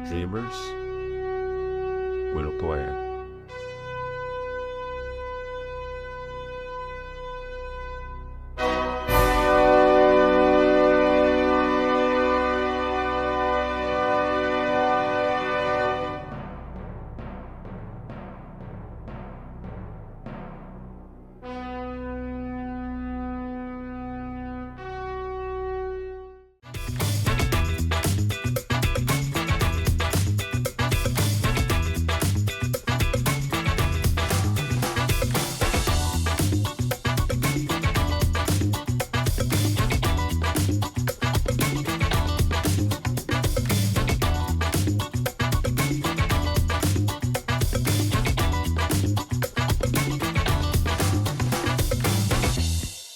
Dreamers with a plan.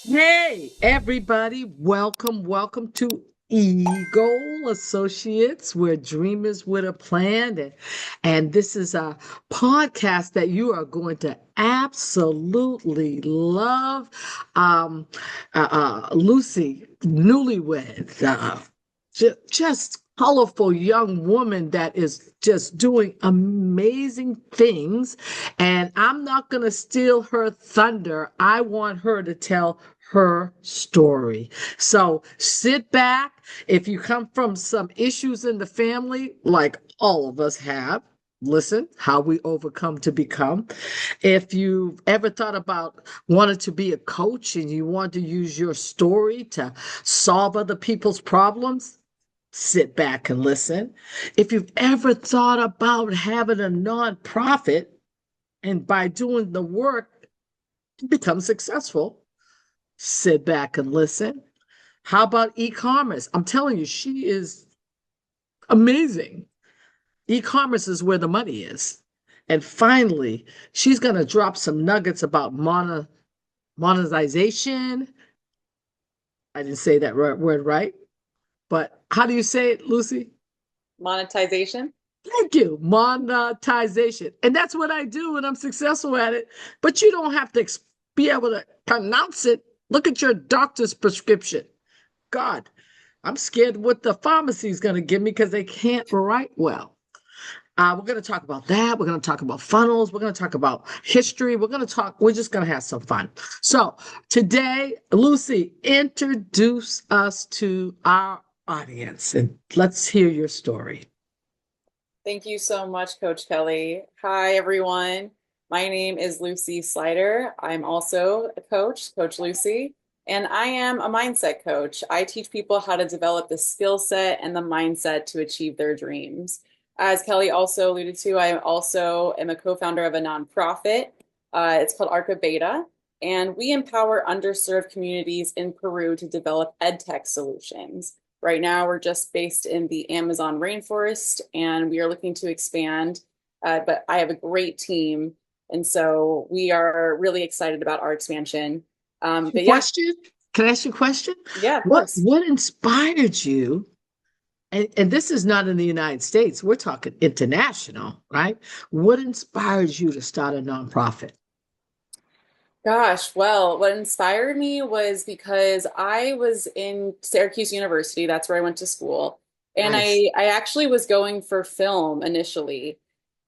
Hey, everybody, welcome to Eagle Associates. We're dreamers with a plan. And this is a podcast that you are going to absolutely love. Lucy, newlywed, just colorful young woman that is just doing amazing things. And I'm not going to steal her thunder. I want her to tell her story. So sit back. If you come from some issues in the family, like all of us have, listen how we overcome to become. If you've ever thought about wanting to be a coach and you want to use your story to solve other people's problems, sit back and listen. If you've ever thought about having a nonprofit and by doing the work become successful, sit back and listen. How about e-commerce? I'm telling you, she is amazing. E-commerce is where the money is. And finally, she's going to drop some nuggets about monetization. I didn't say that word right, but how do you say it, Lucy? Monetization. Thank you. Monetization. And that's what I do and I'm successful at it. But you don't have to be able to pronounce it. Look at your doctor's prescription. God, I'm scared what the pharmacy is going to give me because they can't write well. We're going to talk about that. We're going to talk about funnels. We're going to talk about history. We're just going to have some fun. So today, Lucy, introduce us to our audience and let's hear your story. Thank you so much, Coach Kelly. Hi, everyone. My name is Lucy Sliter. I'm also a coach, Coach Lucy, and I am a mindset coach. I teach people how to develop the skill set and the mindset to achieve their dreams. As Kelly also alluded to, I also am a co-founder of a nonprofit. It's called Arca Beta, and we empower underserved communities in Peru to develop edtech solutions. Right now, we're just based in the Amazon rainforest, and we are looking to expand. But I have a great team, and so we are really excited about our expansion. But yeah, Question? Can I ask you a question? yeah, of What course. what inspired you? And this is not in the United States, we're talking international, right? What inspires you to start a nonprofit? Gosh, well, what inspired me was because I was in Syracuse University. That's where I went to school. And Nice. I actually was going for film initially.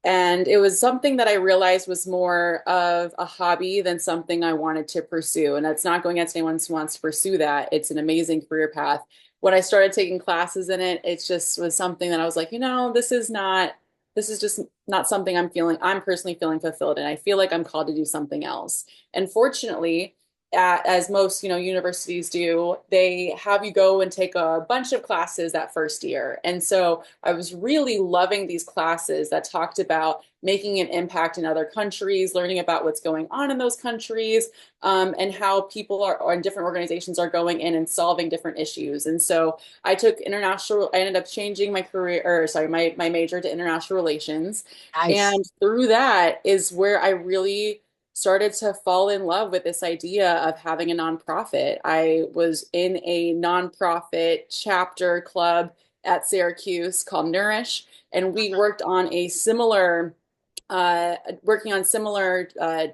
And it was something that I realized was more of a hobby than something I wanted to pursue. And that's not going against anyone who wants to pursue that. It's an amazing career path. When I started taking classes in it, it just was something that I was like, this is just not something I'm personally feeling fulfilled in. I feel like I'm called to do something else. And fortunately, as most, universities do, they have you go and take a bunch of classes that first year. And so I was really loving these classes that talked about making an impact in other countries, learning about what's going on in those countries, and how people or different organizations are going in and solving different issues. And so I ended up changing my career, or sorry, my major to international relations. Nice. And through that is where I really started to fall in love with this idea of having a nonprofit. I was in a nonprofit chapter club at Syracuse called Nourish, and we working on similar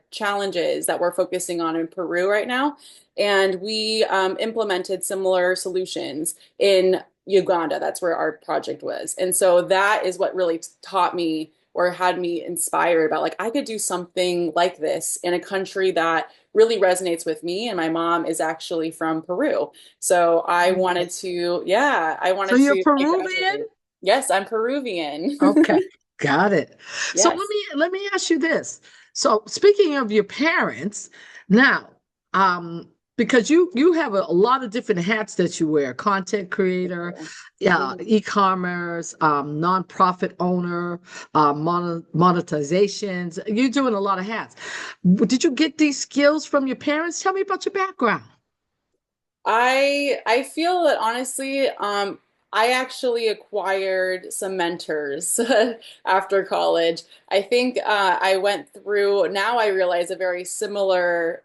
challenges that we're focusing on in Peru right now. And we implemented similar solutions in Uganda. That's where our project was. And so that is what really taught me or had me inspired about like I could do something like this in a country that really resonates with me. And my mom is actually from Peru. So I wanted to, yeah, I So wanted you're to, I Peruvian? graduated. Yes, I'm Peruvian. Okay, got it. So Yes. let me ask you this. So speaking of your parents, now, because you have a lot of different hats that you wear, content creator, yeah, Mhm. e-commerce, nonprofit owner, monetizations. You're doing a lot of hats. Did you get these skills from your parents? Tell me about your background. I feel that honestly, I actually acquired some mentors after college. I think I went through, now I realize a very similar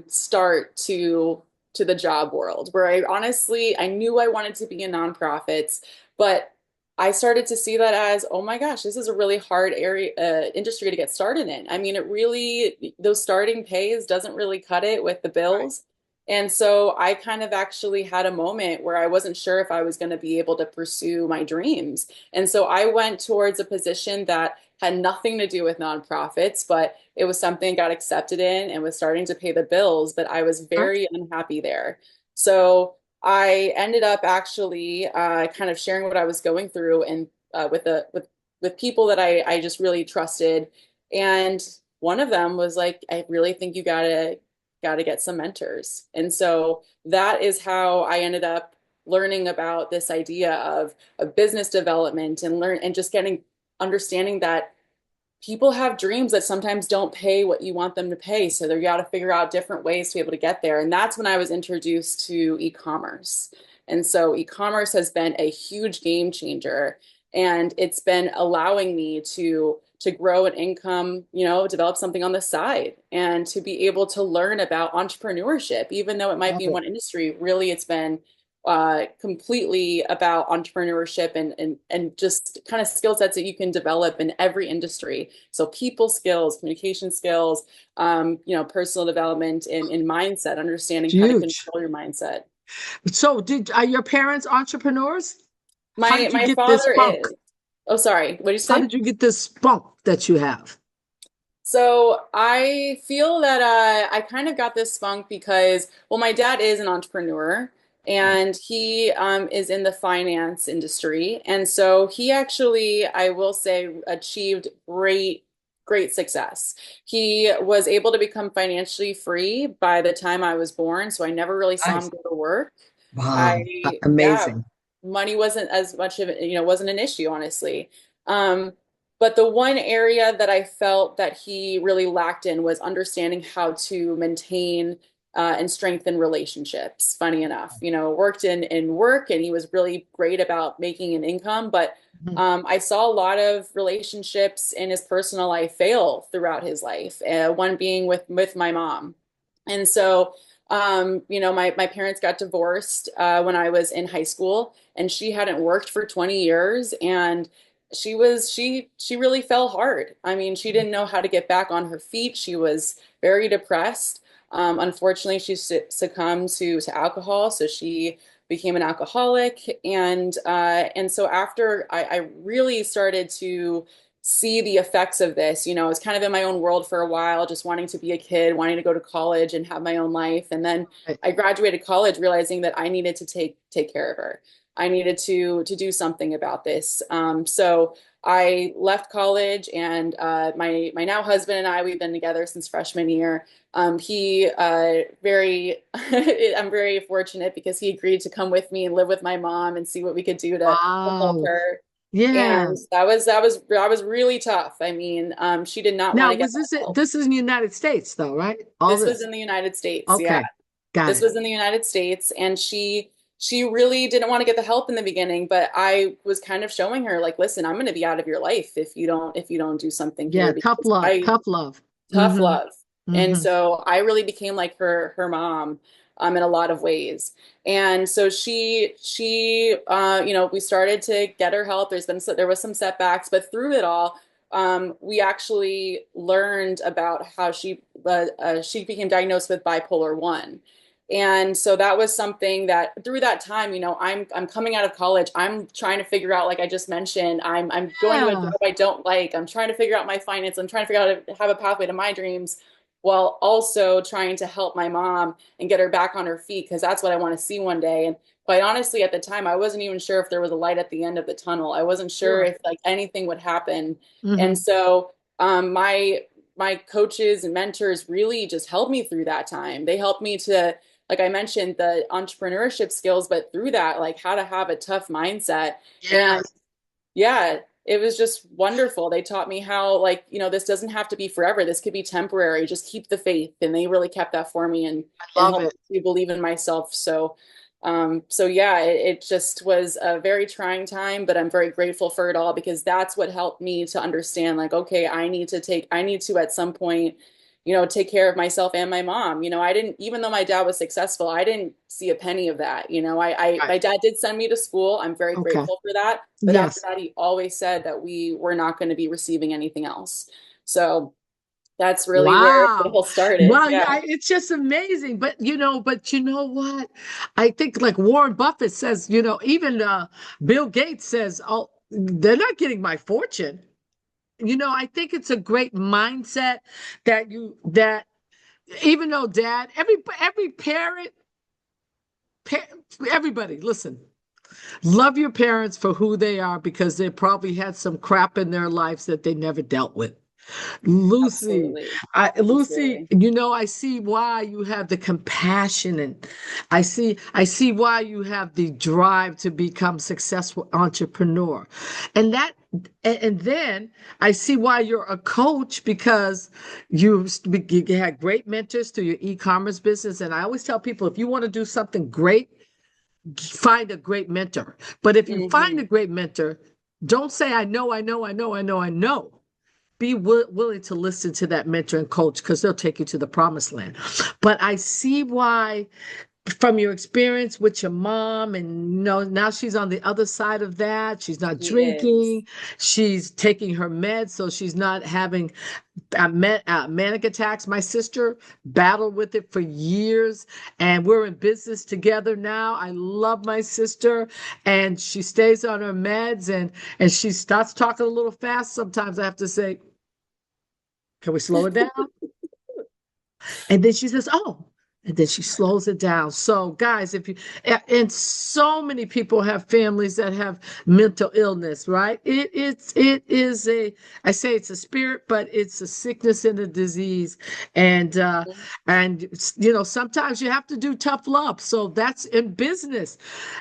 start to the job world, where I honestly I knew I wanted to be in nonprofits, but I started to see that as, oh my gosh, this is a really hard area industry to get started in. I mean, it really those starting pays doesn't really cut it with the Right. bills. And so I kind of actually had a moment where I wasn't sure if I was going to be able to pursue my dreams. And so I went towards a position that had nothing to do with nonprofits, but it was something I got accepted in and was starting to pay the bills, but I was very unhappy there. So I ended up actually kind of sharing what I was going through and with people that I just really trusted. And one of them was like, I really think you gotta get some mentors. And so that is how I ended up learning about this idea of business development and learn and just getting understanding that people have dreams that sometimes don't pay what you want them to pay. So they got to figure out different ways to be able to get there. And that's when I was introduced to e-commerce. And so e-commerce has been a huge game changer. And it's been allowing me to grow an income, you know, develop something on the side and to be able to learn about entrepreneurship, even though it might Love be in it. one industry, really it's been completely about entrepreneurship and just kind of skill sets that you can develop in every industry. So people skills, communication skills, you know, personal development and mindset, understanding how to Huge. control your mindset. So are your parents entrepreneurs? How did you My get this father spunk? is. Oh, sorry. What did you How say? did you get this spunk that you have? So I feel that I kind of got this spunk because, well, my dad is an entrepreneur Okay. and he is in the finance industry. And so he actually, I will say, achieved great success. He was able to become financially free by the time I was born. So I never really saw him Nice. go to work. Wow. Yeah, Amazing. money wasn't as much of it, you know, wasn't an issue, honestly. Um, but the one area that I felt that he really lacked in was understanding how to maintain and strengthen relationships. Funny enough, you know, worked in work and he was really great about making an income, but Mhm. I saw a lot of relationships in his personal life fail throughout his life. One being with my mom, and so you know, my parents got divorced when I was in high school, and she hadn't worked for 20 years, and she really fell hard. I mean, she didn't know how to get back on her feet. She was very depressed. Unfortunately, she succumbed to alcohol, so she became an alcoholic, and so after I really started to see the effects of this. You know, I was kind of in my own world for a while, just wanting to be a kid, wanting to go to college and have my own life. And then Right. I graduated college realizing that I needed to take care of her. I needed to do something about this. So I left college, and my now husband and I, we've been together since freshman year. He very I'm very fortunate because he agreed to come with me and live with my mom and see what we could do to help Wow. her. Yeah. And that was really tough. I mean, she did not want Now, to get was that this it? help. This is in the United States, though, right? All This was this. in the United States. Yeah. Okay. Got This it. was in the United States, and she really didn't want to get the help in the beginning, but I was kind of showing her like, listen, I'm going to be out of your life if you don't do something here Yeah. Tough because love. I Tough love. tough Mm-hmm. love. And Mm-hmm. so I really became like her mom in a lot of ways. And so she you know, we started to get her help. There was some setbacks, but through it all, we actually learned about how she became diagnosed with bipolar 1. And so that was something that through that time, I'm coming out of college. I'm trying to figure out, like I just mentioned, I'm going to a Yeah. job I don't like. I'm trying to figure out my finance. I'm trying to figure out how to have a pathway to my dreams while also trying to help my mom and get her back on her feet because that's what I want to see one day. And quite honestly, at the time, I wasn't even sure if there was a light at the end of the tunnel. I wasn't sure Sure. if like anything would happen. And Hmm. so my coaches and mentors really just helped me through that time. They helped me to, like I mentioned, the entrepreneurship skills, but through that, like how to have a tough mindset. And Yes. yeah, it was just wonderful. They taught me how, like, this doesn't have to be forever. This could be temporary. Just keep the faith. And they really kept that for me I and love helped it. me believe in myself. So yeah, it just was a very trying time, but I'm very grateful for it all because that's what helped me to understand, like, okay, I need to at some point, take care of myself and my mom. I didn't, even though my dad was successful, I didn't see a penny of that. Right. My dad did send me to school. I'm very Okay. grateful for that. But after Yes. that, he always said that we were not going to be receiving anything else. So that's really where it Wow. all started. Well, yeah, Yeah. it's just amazing. But you know what? I think like Warren Buffett says, even Bill Gates says, oh, they're not getting my fortune. I think it's a great mindset that even though dad, every parent, pa- everybody, listen, love your parents for who they are because they probably had some crap in their lives that they never dealt with. Lucy, Absolutely. Lucy, Absolutely. I see why you have the compassion and I see why you have the drive to become successful entrepreneur. And that and then I see why you're a coach because you had great mentors through your e-commerce business. And I always tell people if you want to do something great, find a great mentor. But if you find Hmm. a great mentor, don't say, I know, I know, I know, I know, I know. Be willing to listen to that mentor and coach because they'll take you to the promised land. But I see why from your experience with your mom and now she's on the other side of that. She's not He is. drinking, she's taking her meds so she's not having manic attacks. My sister battled with it for years and we're in business together now. I love my sister and she stays on her meds and she starts talking a little fast. Sometimes I have to say, can we slow it down? And then she says, oh, and then she slows it down. So, guys, if you, and so many people have families that have mental illness, right? It is I say it's a spirit, but it's a sickness and a disease. And, sometimes you have to do tough love. So that's in business.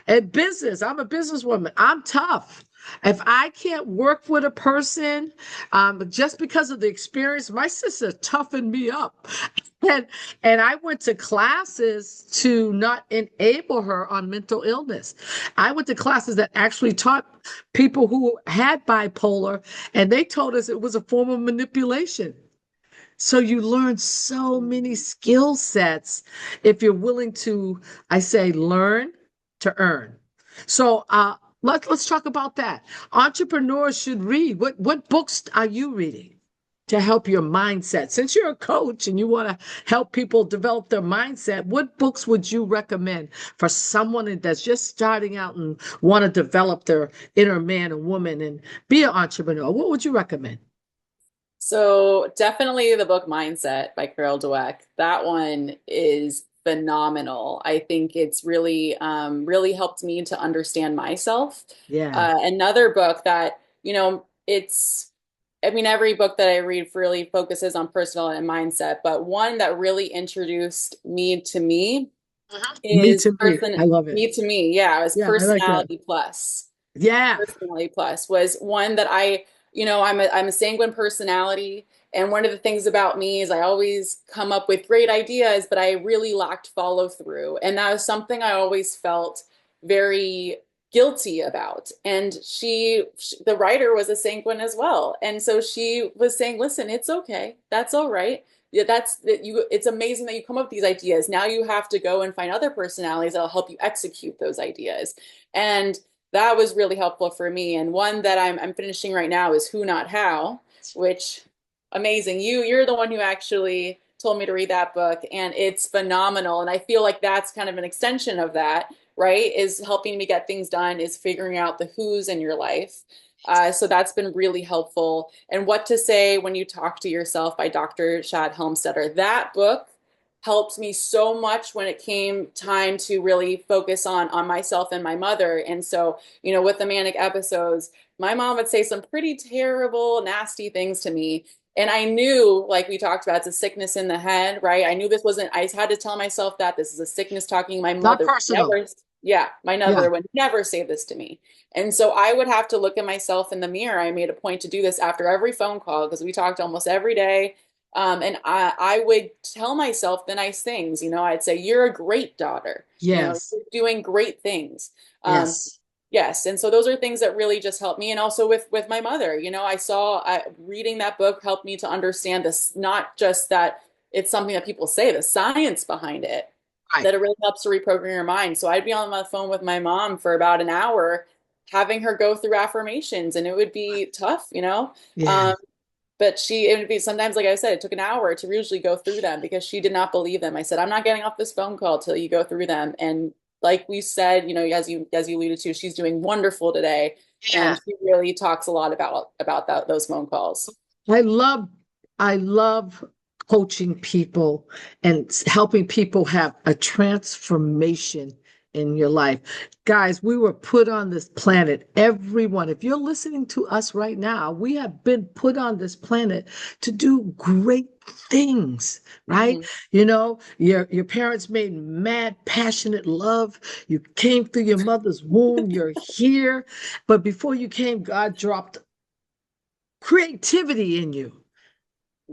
In business, I'm a businesswoman. I'm tough. If I can't work with a person, just because of the experience, my sister toughened me up. And and I went to classes to not enable her on mental illness. I went to classes that actually taught people who had bipolar, and they told us it was a form of manipulation. So you learn so many Mhm. skill sets if you're willing to, I say, learn to earn. So let's talk about that. Entrepreneurs should read. What books are you reading to help your mindset? Since you're a coach and you want to help people develop their mindset, what books would you recommend for someone that's just starting out and want to develop their inner man and woman and be an entrepreneur? What would you recommend? So definitely the book Mindset by Carol Dweck. That one is phenomenal. I think it's really, really helped me to understand myself. Yeah. Another book that, I mean, every book that I read really focuses on personal and mindset, but one that really introduced me to me Me is to me. I love it. me to me. Yeah, it was Yeah, I like that. Personality Plus. Yeah. Personality Plus was one that I'm a sanguine personality. And one of the things about me is I always come up with great ideas, but I really lacked follow through. And that was something I always felt very guilty about. And the writer was a sanguine as well. And so she was saying, listen, it's okay. That's all right. Yeah, it's amazing that you come up with these ideas. Now you have to go and find other personalities that'll help you execute those ideas. And that was really helpful for me. And one that I'm finishing right now is Who Not How, which amazing. You're the one who actually told me to read that book, and it's phenomenal. And I feel like that's kind of an extension of that, right? Is helping me get things done, is figuring out the who's in your life. So that's been really helpful. And What to Say When You Talk to Yourself by Dr. Shad Helmstetter. That book helped me so much when it came time to really focus on myself and my mother. And so, with the manic episodes, my mom would say some pretty terrible, nasty things to me. And I knew, like we talked about, it's a sickness in the head, right? I knew this wasn't, I had to tell myself that this is a sickness talking. My Not mother would personal. never, yeah, my Yeah. mother would never say this to me. And so I would have to look at myself in the mirror. I made a point to do this after every phone call because we talked almost every day. And I would tell myself the nice things. I'd say, "You're a great daughter. Yes. You're doing great things." Um, Yes. yes, and so those are things that really just helped me. And also with my mother, I saw reading that book helped me to understand this, not just that it's something that people say, the science behind it, Right. that it really helps to reprogram your mind. So I'd be on the phone with my mom for about an hour, having her go through affirmations, and it would be tough. Yeah. Um, but it would be sometimes, like I said, it took an hour to usually go through them because she did not believe them. I said, I'm not getting off this phone call till you go through them. And like we said, as you alluded to, she's doing wonderful today. Yeah. And she really talks a lot about those phone calls. I love, I love coaching people and helping people have a transformation in your life. Guys, we were put on this planet, everyone. If you're listening to us right now, we have been put on this planet to do great things, right? Mhm. Your parents made mad, passionate love. You came through your mother's womb, you're here. But before you came, God dropped creativity in you,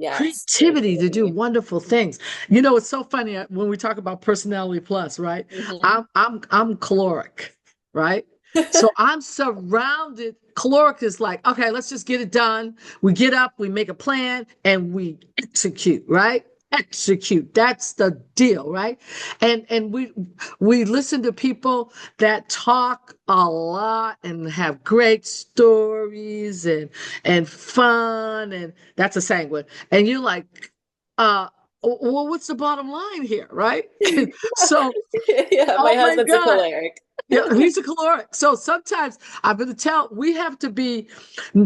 Yes, creativity to do creativity. wonderful things. It's so funny when we talk about personality plus, right? Mhm. I'm caloric, right? So I'm surrounded. Caloric is like, okay, let's just get it done. We get up, we make a plan, and we execute, right? Execute. That's the deal, right? And we listen to people that talk a lot and have great stories and fun, and that's a sanguine. And you're like, well, what's the bottom line here, right? So, Yeah, my oh my husband's a God. choleric. Yeah, he's a caloric. So sometimes I'm going to we have to be,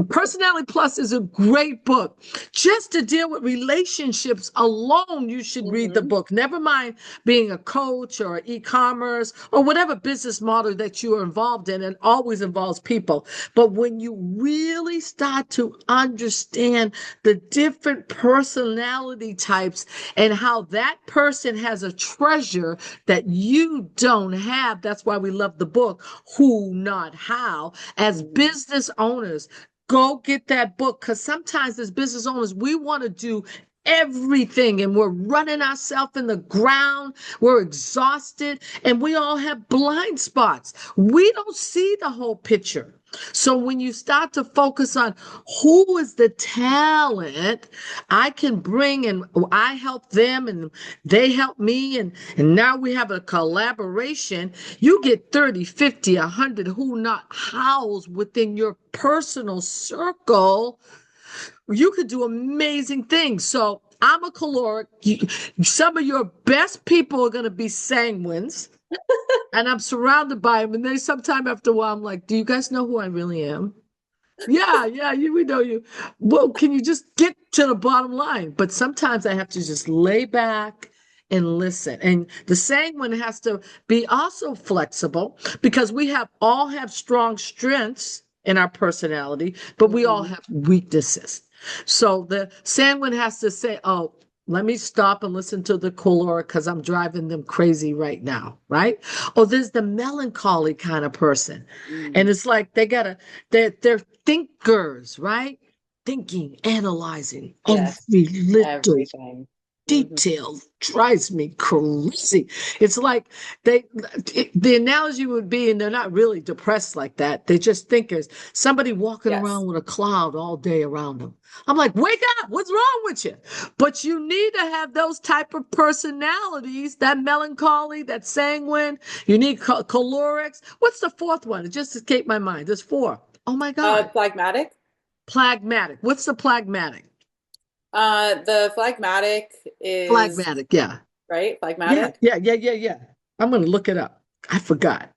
Personality Plus is a great book. Just to deal with relationships alone, you should read the Mhm. book. Never mind being a coach or e-commerce or whatever business model that you are involved in, and always involves people. But when you really start to understand the different personality types and how that person has a treasure that you don't have, that's why we love the book, Who Not How. As Mhm. business owners, go get that book, because sometimes as business owners, we want to do everything and we're running ourselves in the ground. We're exhausted and we all have blind spots. We don't see the whole picture. So when you start to focus on who is the talent I can bring, and I help them and they help me, and now we have a collaboration, you get 30, 50, 100 who not hows within your personal circle. You could do amazing things. So I'm a caloric. Some of your best people are going to be sanguines, and I'm surrounded by them. And then sometime after a while, I'm like, do you guys know who I really am? Yeah, yeah, we know you. Well, can you just get to the bottom line? But sometimes I have to just lay back and listen. And the sanguine has to be also flexible, because we all have strong strengths in our personality, but we all Mhm. have weaknesses. So the sanguine has to say, oh, let me stop and listen to the caloric because I'm driving them crazy right now, right? Or there's the melancholy kind of person. And Mhm. it's like they're thinkers, right? Thinking, analyzing Yes, every little everything. Mhm. detail drives me crazy. It's like they, the analogy would be, and they're not really depressed like that. They're just thinkers. Somebody walking Yes. around with a cloud all day around them. I'm like, wake up! What's wrong with you? But you need to have those type of personalities, that melancholy, that sanguine. You need calorics. What's the fourth one? It just escaped my mind. There's four. Oh my God. Phlegmatic. Plagmatic. What's the plagmatic? The phlegmatic is Phlegmatic, yeah. right. Yeah, Phlegmatic. yeah, yeah, yeah, yeah. I'm going to look it up. I forgot.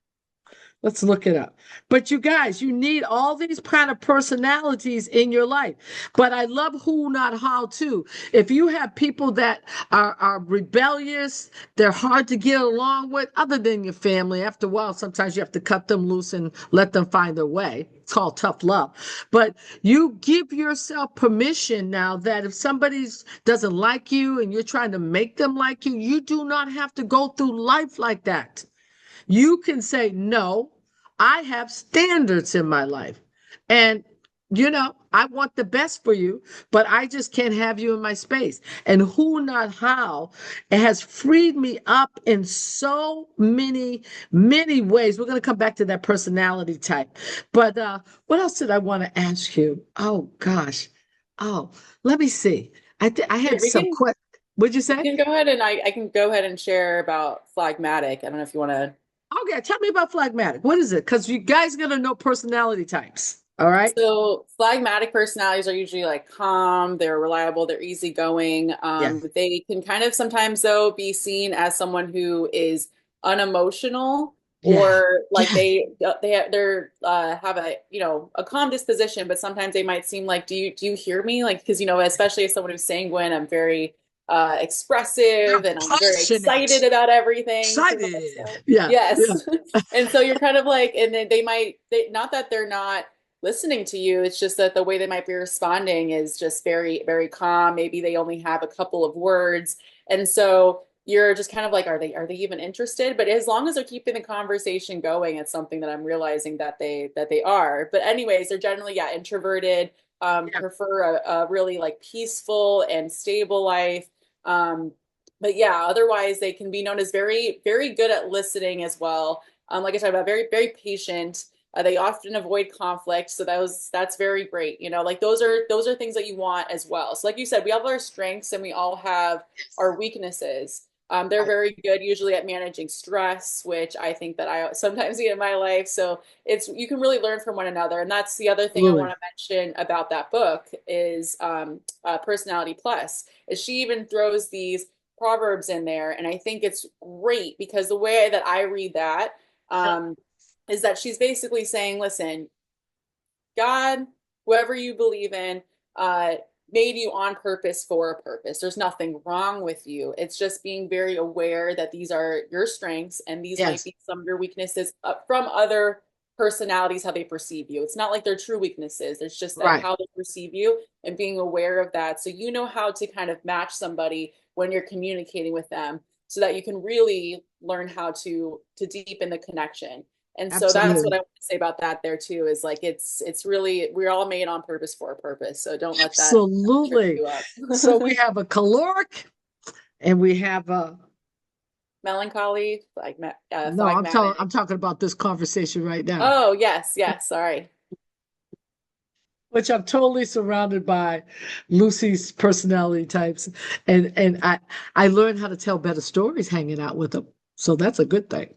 Let's look it up. But you guys, you need all these kind of personalities in your life. But I love who, not how, too. If you have people that are rebellious, they're hard to get along with, other than your family, after a while, sometimes you have to cut them loose and let them find their way. It's called tough love. But you give yourself permission now that if somebody doesn't like you and you're trying to make them like you do not have to go through life like that. You can say, no, I have standards in my life. And, I want the best for you, but I just can't have you in my space. And who, not how, it has freed me up in so many, many ways. We're going to come back to that personality type. But what else did I want to ask you? Oh, gosh. Oh, let me see. I Here, had some questions. What'd you we say? can go ahead and I can go ahead and share about phlegmatic. I don't know if you want to. Okay, tell me about phlegmatic. What is it? Because you guys gotta know personality types. All right. So phlegmatic personalities are usually like calm, they're reliable, they're easygoing. Yeah. They can kind of sometimes though be seen as someone who is unemotional Yeah. or like Yeah. they're have a a calm disposition, but sometimes they might seem like do you hear me? Like because especially as someone who's sanguine, I'm very You're expressive and I'm very excited passionate. about everything. Excited. Yeah. Yeah. Yes. And so you're kind of like, and then not that they're not listening to you. It's just that the way they might be responding is just very, very calm. Maybe they only have a couple of words. And so you're just kind of like, are they even interested? But as long as they're keeping the conversation going, it's something that I'm realizing that they are. But anyways, they're generally, yeah, introverted, Yeah. prefer a really like peaceful and stable life. But yeah, otherwise they can be known as very, very good at listening as well. Like I talked about, very, very patient. They often avoid conflict, so that's very great. Like those are things that you want as well. So, like you said, we all have our strengths and we all have our weaknesses. They're Right. very good usually at managing stress, which I think that I sometimes need in my life. So it's you can really learn from one another, and that's the other thing I want Absolutely. to mention about that book is Personality Plus. Is she even throws these proverbs in there, and I think it's great because the way that I read that. Um, is that she's basically saying, listen, God, whoever you believe in, uh, made you on purpose for a purpose. There's nothing wrong with you. It's just being very aware that these are your strengths and these might Yes. be some of your weaknesses from other personalities, how they perceive you. It's not like they're true weaknesses. It's just that Right. how they perceive you and being aware of that. So you know how to kind of match somebody when you're communicating with them so that you can really learn how to deepen the connection. And so that's what Absolutely. I want to say about that there too, is like it's really we're all made on purpose for a purpose. So don't let that trip Absolutely. you up. So we have a caloric and we have a Melancholy, no, I'm phlegmatic. talking about this conversation right now, Oh, yes, yes, sorry. which I'm totally surrounded by Lucy's personality types. And I learned how to tell better stories hanging out with them. So that's a good thing.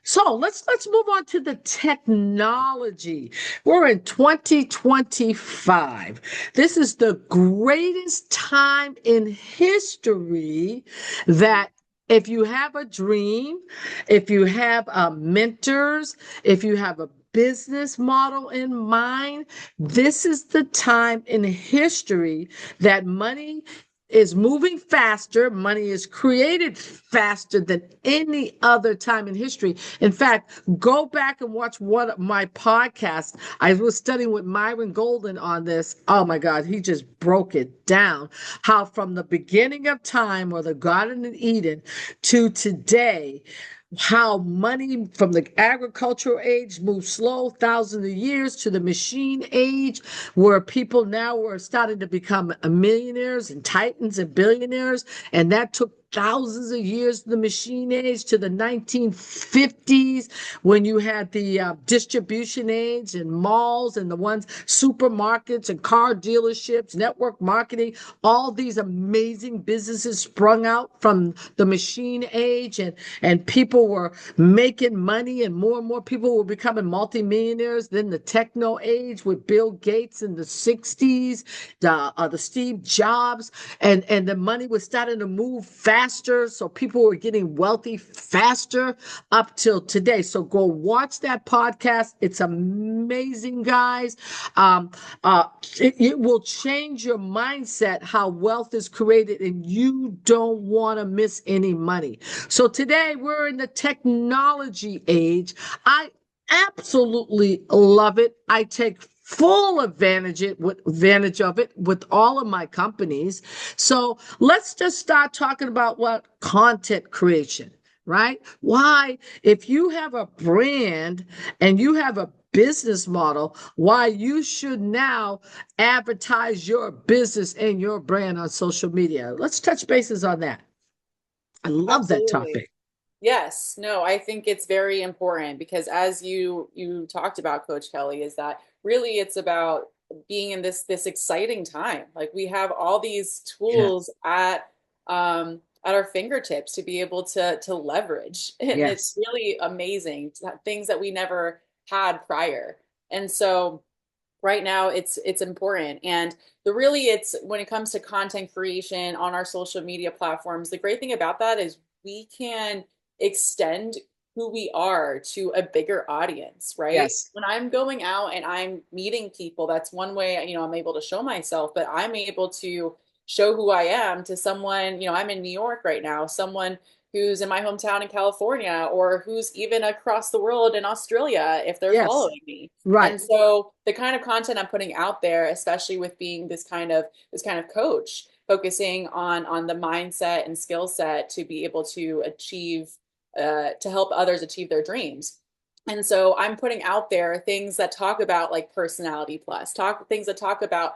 So let's move on to the technology. We're in 2025. This is the greatest time in history that if you have a dream, if you have mentors, if you have a business model in mind, this is the time in history that money is moving faster. Money is created faster than any other time in history. In fact, go back and watch one of my podcasts. I was studying with Myron Golden on this. Oh my God, he just broke it down. How from the beginning of time or the Garden of Eden to today, how money from the agricultural age moved slow thousands of years to the machine age, where people now were starting to become millionaires and titans and billionaires, and that took thousands of years, the machine age, to the 1950s, when you had the distribution age and malls and the ones, supermarkets and car dealerships, network marketing, all these amazing businesses sprung out from the machine age, and people were making money, and more people were becoming multimillionaires. Then the techno age with Bill Gates in the 60s, the Steve Jobs, and the money was starting to move faster, so people were getting wealthy faster up till today. So go watch that podcast. It's amazing, guys. Um, it will change your mindset how wealth is created, and you don't want to miss any money. So today we're in the technology age. I absolutely love it. I take full advantage of it with all of my companies. So let's just start talking about what content creation, right? Why, if you have a brand and you have a business model, why you should now advertise your business and your brand on social media. Let's touch bases on that. I love that Absolutely. topic. Yes, no, I think it's very important because as you talked about, Coach Kelly, is that really it's about being in this exciting time. Like we have all these tools Yes. at our fingertips to be able to leverage. And it's Yes. really amazing, things that we never had prior. And so right now it's important. And the really it's when it comes to content creation on our social media platforms, the great thing about that is we can extend who we are to a bigger audience, right? Yes. When I'm going out and I'm meeting people, that's one way, I'm able to show myself, but I'm able to show who I am to someone, I'm in New York right now, someone who's in my hometown in California, or who's even across the world in Australia if they're Yes. following me. Right. And so the kind of content I'm putting out there, especially with being this kind of coach, focusing on the mindset and skill set to be able to achieve to help others achieve their dreams. And so I'm putting out there things that talk about like personality plus, talk things that talk about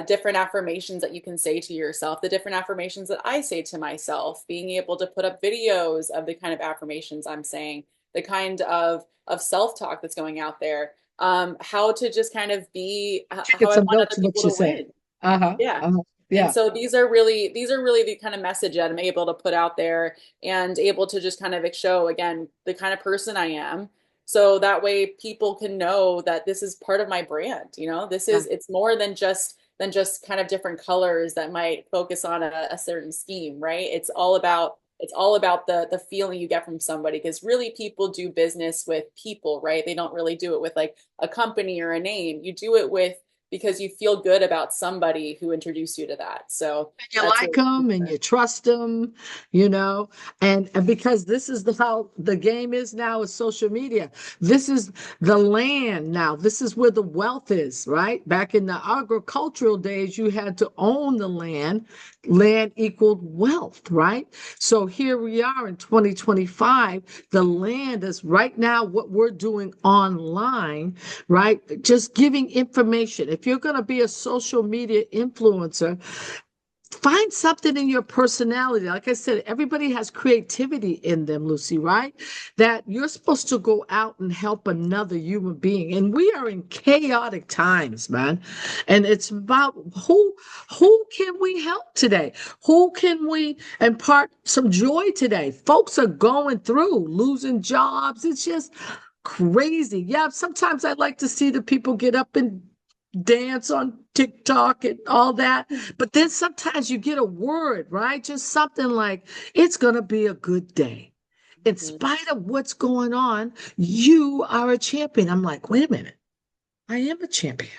different affirmations that you can say to yourself, the different affirmations that I say to myself, being able to put up videos of the kind of affirmations I'm saying, the kind of self-talk that's going out there, how to just kind of be Get how I some want other notes of what people you to said. win. Uh-huh. Yeah. Uh-huh. And Yeah. so these are really the kind of message that I'm able to put out there and able to just kind of show again the kind of person I am. So that way people can know that this is part of my brand. This Yeah. is it's more than just kind of different colors that might focus on a certain scheme, right? It's all about the feeling you get from somebody because really people do business with people, right? They don't really do it with like a company or a name. You do it with because you feel good about somebody who introduced you to that. So You that's like really them and important. you trust them, you know, and because this is how the game is now with social media. This is the land now. This is where the wealth is, right? Back in the agricultural days, you had to own the land. Land equaled wealth, right? So here we are in 2025. The land is right now what we're doing online, right? Just giving information. If you're going to be a social media influencer, find something in your personality. Like I said, everybody has creativity in them, Lucy, right? That you're supposed to go out and help another human being. And we are in chaotic times, man. And it's about who can we help today? Who can we impart some joy today? Folks are going through losing jobs. It's just crazy. Yeah, sometimes I like to see the people get up and dance on TikTok and all that. But then sometimes you get a word, right? Just something like, it's going to be a good day. In Mhm. spite of what's going on, you are a champion. I'm like, wait a minute. I am a champion,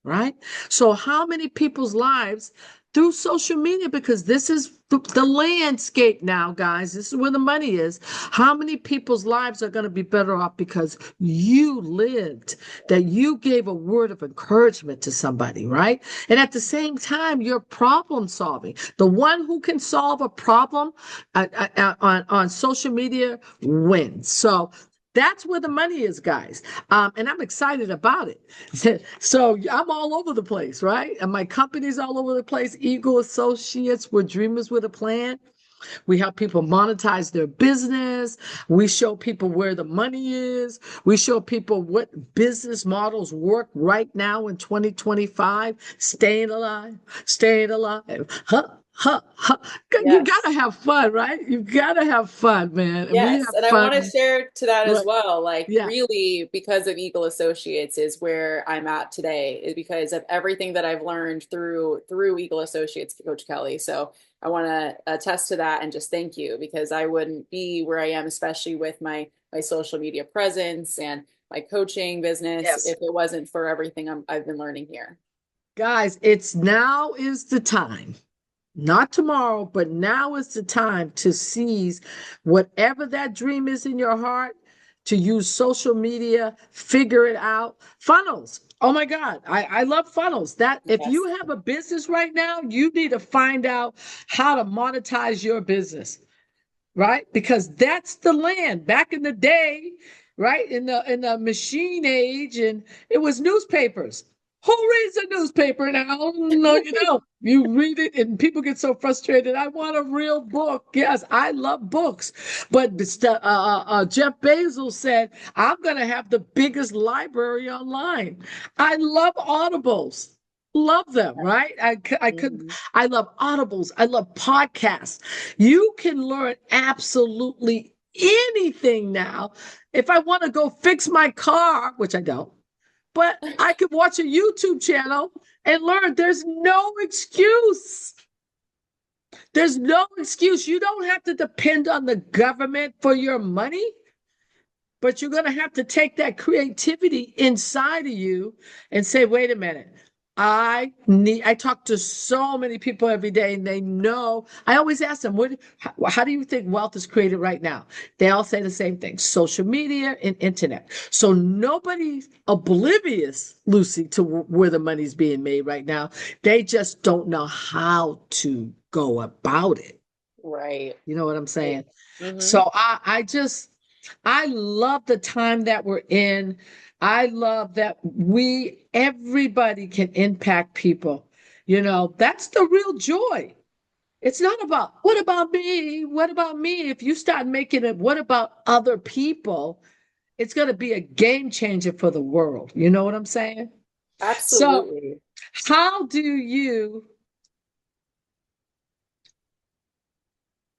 right? So, how many people's lives through social media, because this is the landscape now, guys, this is where the money is. How many people's lives are going to be better off because you lived, that you gave a word of encouragement to somebody, right? And at the same time, you're problem solving. The one who can solve a problem on social media wins. So, That's where the money is, guys. And I'm excited about it. So I'm all over the place, right? And my company's all over the place. Eagle Associates, we're dreamers with a plan. We help people monetize their business. We show people where the money is. We show people what business models work right now in 2025. Staying alive, staying alive. Huh, huh, huh. You Yes. gotta have fun, right? You gotta have fun, man. And we Yes, have and I want to fun. share to that as Right. well. Like, Yeah. really, because of Eagle Associates is where I'm at today, is because of everything that I've learned through Eagle Associates, Coach Kelly. So I want to attest to that and just thank you, because I wouldn't be where I am, especially with my social media presence and my coaching business, Yes. if it wasn't for everything I've been learning here. Guys, it's now is the time. Not tomorrow, but now is the time to seize whatever that dream is in your heart, to use social media, figure it out. Funnels. Oh my God. I love funnels. That if you Yes. have a business right now, you need to find out how to monetize your business, right? Because that's the land. Back in the day, right? In the machine age, and it was newspapers. Who reads a newspaper now? No, you don't. You read it, and people get so frustrated. I want a real book. Yes, I love books, but Jeff Bezos said, "I'm going to have the biggest library online." I love audibles. Love them, right? Mhm. I love audibles. I love podcasts. You can learn absolutely anything now. If I want to go fix my car, which I don't, but I could watch a YouTube channel and learn. There's no excuse. There's no excuse. You don't have to depend on the government for your money, but you're going to have to take that creativity inside of you and say, wait a minute. I talk to so many people every day, and they know. I always ask them, how do you think wealth is created right now? They all say the same thing: social media and internet. So nobody's oblivious, Lucy, to where the money's being made right now. They just don't know how to go about it. Right. You know what I'm Right. saying? Hmm. So I love the time that we're in. I love that everybody can impact people. That's the real joy. It's not about what about me? What about me? If you start making it, what about other people? It's going to be a game changer for the world. You know what I'm saying? So, Absolutely. how do you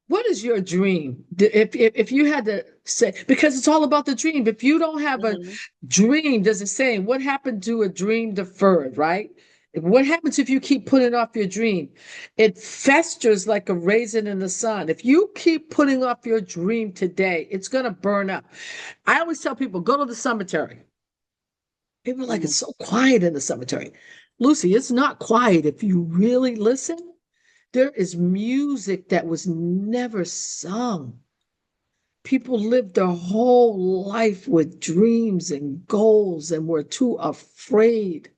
what is your dream? If you had to say, because it's all about the dream. If you don't have a Hmm. dream, there's a saying, what happened to a dream deferred, right? What happens if you keep putting off your dream? It festers like a raisin in the sun. If you keep putting off your dream today, it's going to burn up. I always tell people, go to the cemetery. People are like, it's so quiet in the cemetery. Lucy, it's not quiet if you really listen. There is music that was never sung. People lived their whole life with dreams and goals and were too afraid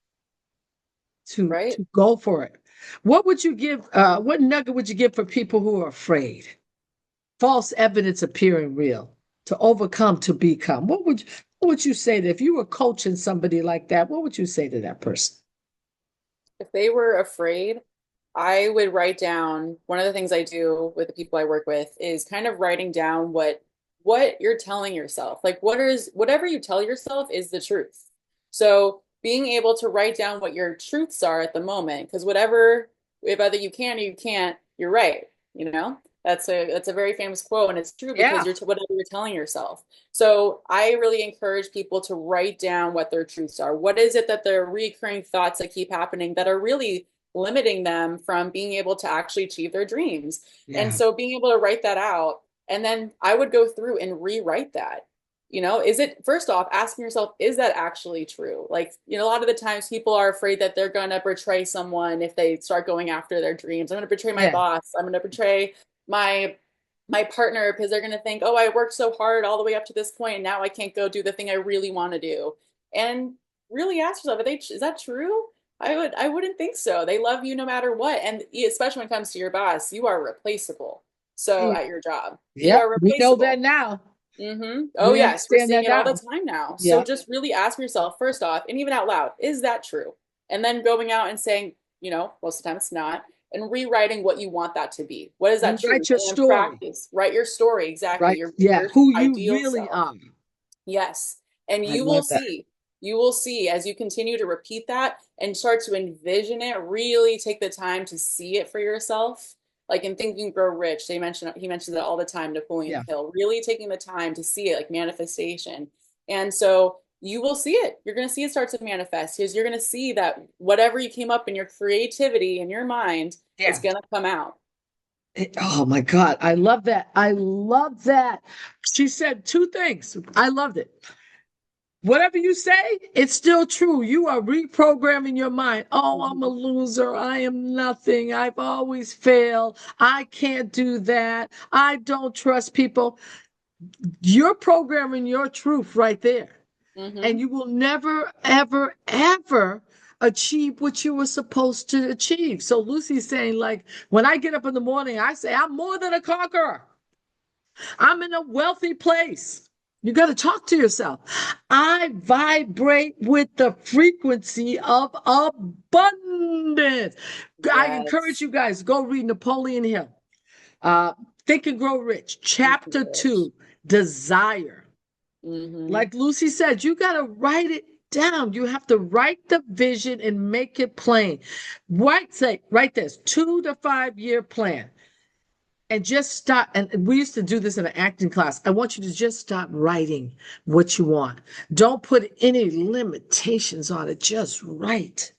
to, Right. to go for it. What would you give? What nugget would you give for people who are afraid? False evidence appearing real, to overcome, to become. What would you say that if you were coaching somebody like that? What would you say to that person? If they were afraid, I would write down, one of the things I do with the people I work with is kind of writing down what you're telling yourself. Like, whatever you tell yourself is the truth. So being able to write down what your truths are at the moment, because whatever, if either you can or you can't, you're right. You know, that's a very famous quote, and it's true because Yeah, you're whatever you're telling yourself. So I really encourage people to write down what their truths are. What is it that their recurring thoughts that keep happening that are really limiting them from being able to actually achieve their dreams? And yeah, so being able to write that out, and then I would go through and rewrite that. Is it, first off, asking yourself, is that actually true? Like, a lot of the times people are afraid that they're going to betray someone if they start going after their dreams. I'm going to betray my yeah, boss. I'm going to betray my my partner because they're going to think, oh, I worked so hard all the way up to this point, and now I can't go do the thing I really want to do. And really ask yourself, is that true? I wouldn't think so. They love you no matter what. And especially when it comes to your boss, you are replaceable. So mm, at your job, you yeah. are We know that replaceable. now. Oh, We yes, we're understand seeing that it all the now. time now. So Yeah. just really ask yourself, first off, and even out loud, is that true? And then going out and saying, most of the time it's not, and rewriting what you want that to be. What is that true? Rewrite your And in story, practice, write your story exactly, right? your Yeah. your Who you ideal really self. are. Yes. And I love that. you will see as you continue to repeat that and start to envision it, really take the time to see it for yourself. Like in Think and Grow Rich, he mentions it all the time, Napoleon Yeah. Hill, really taking the time to see it like manifestation. And so you will see it. You're going to see it start to manifest because you're going to see that whatever you came up in your creativity in your mind is Yeah. going to come out. Oh my God. I love that. I love that. She said two things. I loved it. Whatever you say, it's still true. You are reprogramming your mind. Oh, I'm a Mhm. loser. I am nothing. I've always failed. I can't do that. I don't trust people. You're programming your truth right there. And Mhm. you will never, ever, ever achieve what you were supposed to achieve. So Lucy's saying, like, when I get up in the morning, I say, I'm more than a conqueror. I'm in a wealthy place. You got to talk to yourself. I vibrate with the frequency of abundance. I encourage Yes. you guys, go read Napoleon Hill. Think and Grow Rich, Thank you, chapter Rich. 2, Desire. Mm-hmm. Like Lucy said, you got to write it down. You have to write the vision and make it plain. Write this 2 to 5 year plan and just start. And we used to do this in an acting class. I want you to just start writing what you want. Don't put any limitations on it. Just write.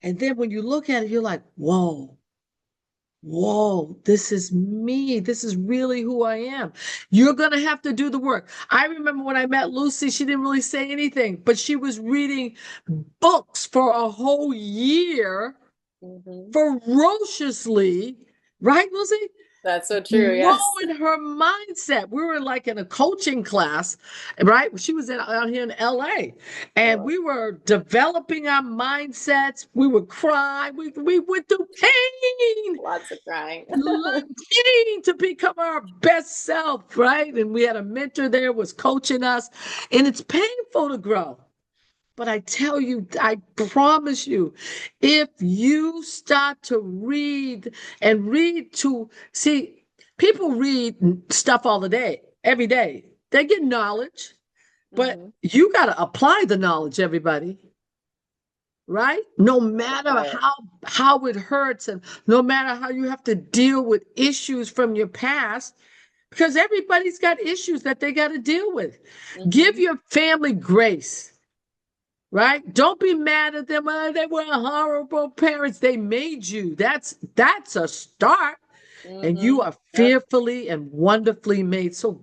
And then when you look at it, you're like, whoa, this is me. This is really who I am. You're going to have to do the work. I remember when I met Lucy, she didn't really say anything, but she was reading books for a whole year Mm-hmm. ferociously. Right, Lucy? That's so true. Yes. Growing her mindset. We were like in a coaching class, right? She was out here in LA, and So we were developing our mindsets. We would cry. We went through pain, lots of crying. pain to become our best self, right? And we had a mentor there was coaching us, and it's painful to grow. But I tell you, I promise you, if you start to read and read to see, people read stuff all the day, every day. They get knowledge, but Mm-hmm. you got to apply the knowledge, everybody, right? No matter Apply it. how it hurts, and no matter how you have to deal with issues from your past, because everybody's got issues that they got to deal with. Give Mm-hmm. your family grace. Right? Don't be mad at them. Oh, they were horrible parents. They made you. That's a start. And Mm-hmm. you are Yep. fearfully and wonderfully made. So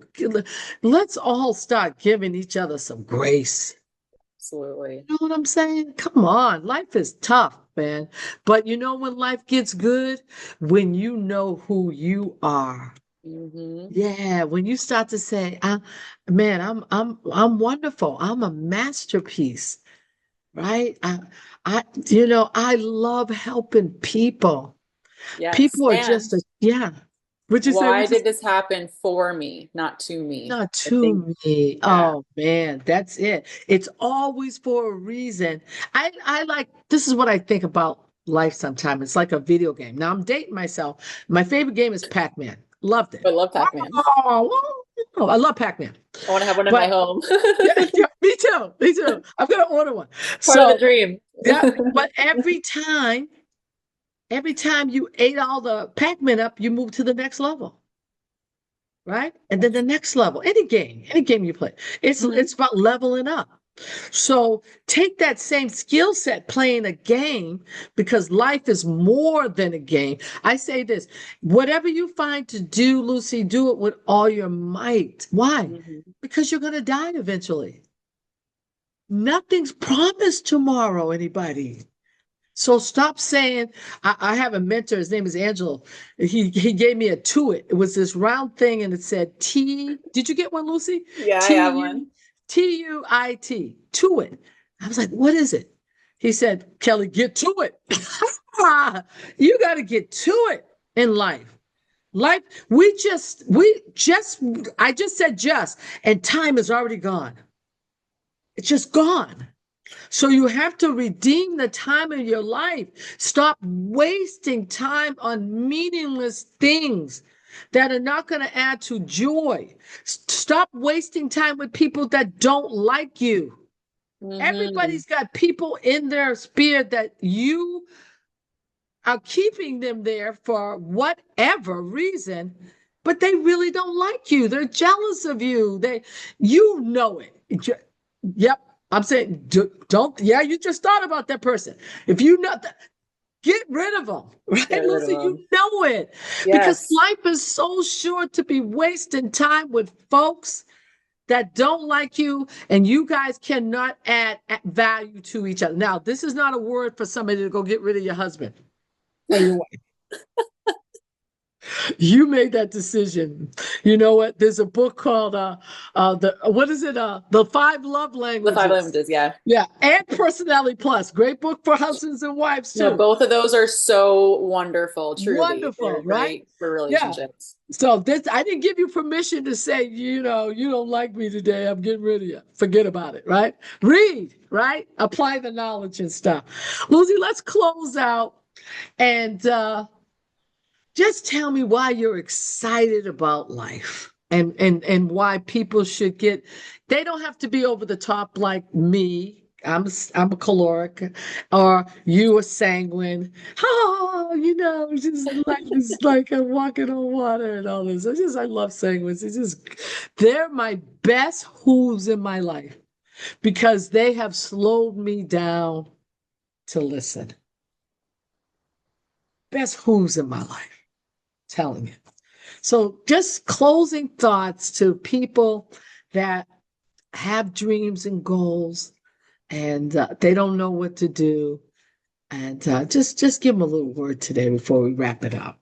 let's all start giving each other some grace. Absolutely. You know what I'm saying? Come on. Life is tough, man. But you know when life gets good? When you know who you are. Mm-hmm. Yeah, when you start to say, man, I'm wonderful. I'm a masterpiece. Right? I love helping people. Yes. People are And just yeah. Would you say? why Would you did say? this happen for me, not to me? Not I think, to me. yeah. Oh man, that's it. It's always for a reason. I like this is what I think about life sometimes. It's like a video game. Now I'm dating myself. My favorite game is Pac-Man. Loved it. I love Pac-Man. I love Pac-Man. I want to have one in my But home. yeah, yeah, me too. Me too. I'm gonna order one. Part of the So dream. yeah, but every time you ate all the Pac-Man up, you move to the next level, right? And then the next level. Any game you play, it's Mhm. it's about leveling up. So take that same skill set playing a game because life is more than a game. I say this, whatever you find to do, Lucy, do it with all your might. Why? Mhm. Because you're going to die eventually. Nothing's promised tomorrow, anybody. So stop saying, I have a mentor, his name is Angelo. He gave me a Tuit. It was this round thing and it said did you get one, Lucy? Yeah, I T have U one. Tuit, Tuit. I was like, what is it? He said, Kelly, get to it. You got to get to it in life. Life, I just said just, and time is already gone. It's just gone. So you have to redeem the time of your life. Stop wasting time on meaningless things that are not going to add to joy. Stop wasting time with people that don't like you. Mm-hmm. Everybody's got people in their sphere that you are keeping them there for whatever reason, but they really don't like you. They're jealous of you. You know it. Yep. I'm saying, don't, yeah, you just thought about that person. If you know that, get rid of them, Get right, rid of Lucy? You them. know it because Yes. life is so short to be wasting time with folks that don't like you, and you guys cannot add value to each other. Now, this is not a word for somebody to go get rid of your husband or your wife. You made that decision. You know what? There's a book called the Five Love The five Languages. languages, yeah. Yeah, and Personality Plus. Great book for husbands and wives No, too. both of those are so wonderful, truly. Wonderful, They're right? great for Yeah. relationships. So this, I didn't give you permission to say, you don't like me today. I'm getting rid of you. Forget about it, right? Read, right? Apply the knowledge and stuff. Lucy, let's close out and just tell me why you're excited about life and why people should get, they don't have to be over the top like me. I'm a caloric, or you a sanguine. Oh, just like I'm walking on water and all this. I love sanguines. They're my best who's in my life because they have slowed me down to listen. Best who's in my life, telling you. So, just closing thoughts to people that have dreams and goals, and they don't know what to do, and just give them a little word today before we wrap it up.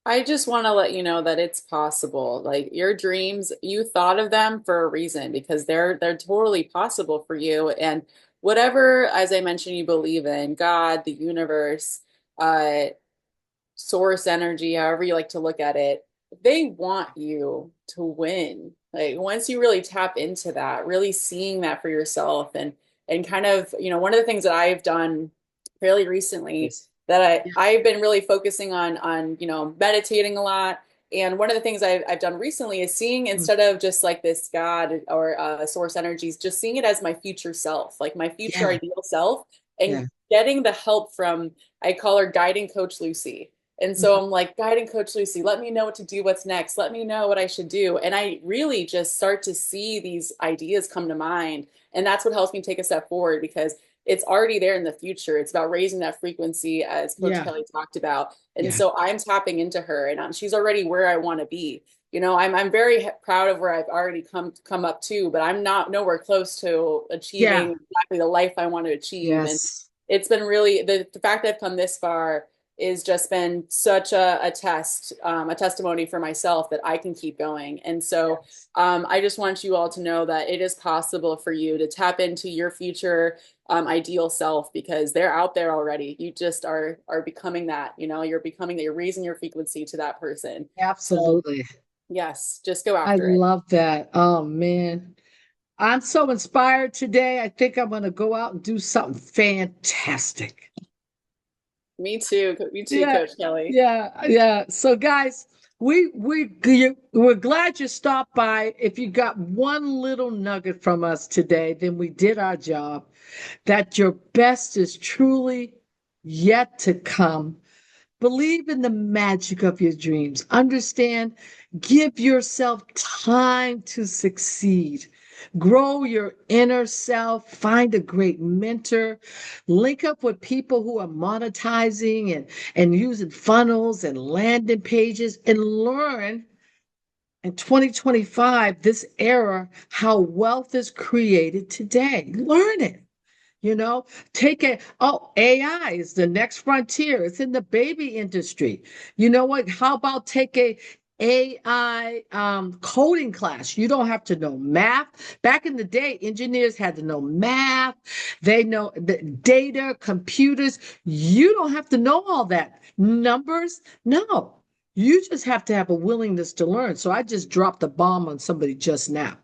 I just want to let you know that it's possible. Like your dreams, you thought of them for a reason because they're totally possible for you. And whatever, as I mentioned, you believe in, God, the universe, uh, source energy, however you like to look at it, they want you to win. Like once you really tap into that, really seeing that for yourself and kind of, one of the things that I've done fairly recently Yes. that Yeah. I've been really focusing on, meditating a lot. And one of the things I've done recently is seeing Mm. instead of just like this God or source energies, just seeing it as my future self, like my future Yeah. ideal self, and Yeah. getting the help from, I call her guiding coach Lucy. And Mhm. so I'm like, guiding coach Lucy, let me know what to do, what's next. Let me know what I should do. And I really just start to see these ideas come to mind. And that's what helps me take a step forward because it's already there in the future. It's about raising that frequency, as Coach Yeah. Kelly talked about. And Yeah. so I'm tapping into her, and she's already where I want to be. I'm very proud of where I've already come up to, but I'm not nowhere close to Yeah. achieving exactly the life I want to achieve. And Yes. it's been really the fact that I've come this far is just been such a testimony for myself that I can keep going. And so Yes. I just want you all to know that it is possible for you to tap into your future ideal self because they're out there already. You just are becoming that, you're becoming that, you're raising your frequency to that person. So Absolutely. yes, just go I after it. love that. Oh man. I'm so inspired today. I think I'm going to go out and do something fantastic. Me too, Yeah, Coach Kelly. yeah, yeah. So, guys, we're glad you stopped by. If you got one little nugget from us today, then we did our job. That your best is truly yet to come. Believe in the magic of your dreams. Understand, give yourself time to succeed. Grow your inner self, find a great mentor, link up with people who are monetizing and using funnels and landing pages, and learn in 2025, this era, how wealth is created today. Learn it. You know, AI is the next frontier. It's in the baby industry. You know what? How about take a AI coding class? You don't have to know math. Back in the day, engineers had to know math. They know the data, computers. You don't have to know all that. Numbers? No. You just have to have a willingness to learn. So I just dropped a bomb on somebody just now.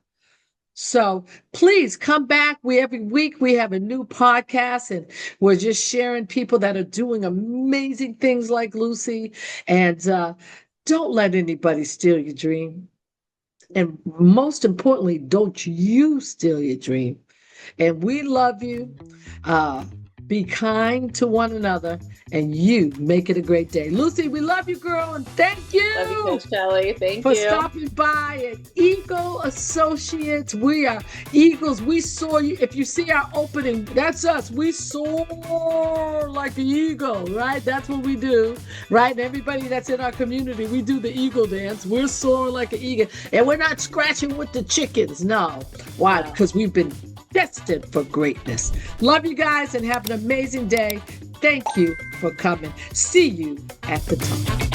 So please come back. Every week we have a new podcast, and we're just sharing people that are doing amazing things like Lucy. And don't let anybody steal your dream. And most importantly, don't you steal your dream. And we love you. Be kind to one another, and you make it a great day. Lucy, we love you, girl, and thank you. Love you, Coach Kelly. Thank for you. stopping by at Eagle Associates. We are Eagles. We soar. If you see our opening, that's us. We soar like an eagle, right? That's what we do, right? And everybody that's in our community, we do the eagle dance. We're soaring like an eagle, and we're not scratching with the chickens. No. Why? Because we've been destined for greatness. Love you guys and have an amazing day. Thank you for coming. See you at the top.